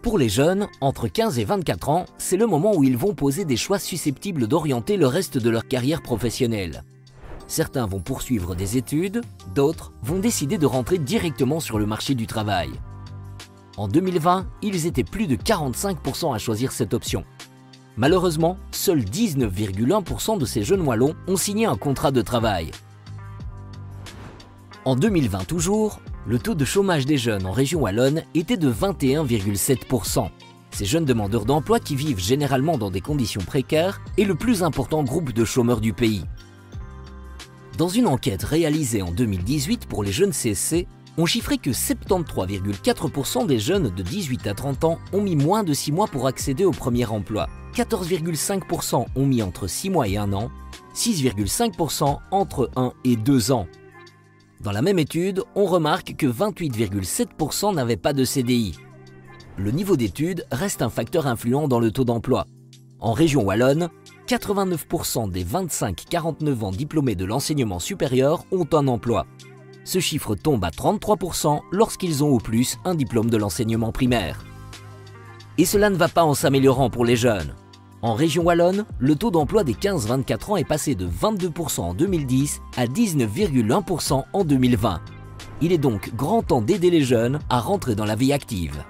Pour les jeunes, entre 15 et 24 ans, c'est le moment où ils vont poser des choix susceptibles d'orienter le reste de leur carrière professionnelle. Certains vont poursuivre des études, d'autres vont décider de rentrer directement sur le marché du travail. En 2020, ils étaient plus de 45% à choisir cette option. Malheureusement, seuls 19,1% de ces jeunes Wallons ont signé un contrat de travail. En 2020 toujours, le taux de chômage des jeunes en région wallonne était de 21,7%. Ces jeunes demandeurs d'emploi qui vivent généralement dans des conditions précaires est le plus important groupe de chômeurs du pays. Dans une enquête réalisée en 2018 pour les jeunes CSC, on chiffrait que 73,4% des jeunes de 18 à 30 ans ont mis moins de 6 mois pour accéder au premier emploi, 14,5% ont mis entre 6 mois et 1 an, 6,5% entre 1 et 2 ans. Dans la même étude, on remarque que 28,7% n'avaient pas de CDI. Le niveau d'études reste un facteur influent dans le taux d'emploi. En région wallonne, 89% des 25-49 ans diplômés de l'enseignement supérieur ont un emploi. Ce chiffre tombe à 33% lorsqu'ils ont au plus un diplôme de l'enseignement primaire. Et cela ne va pas en s'améliorant pour les jeunes. En région wallonne, le taux d'emploi des 15-24 ans est passé de 22% en 2010 à 19,1% en 2020. Il est donc grand temps d'aider les jeunes à rentrer dans la vie active.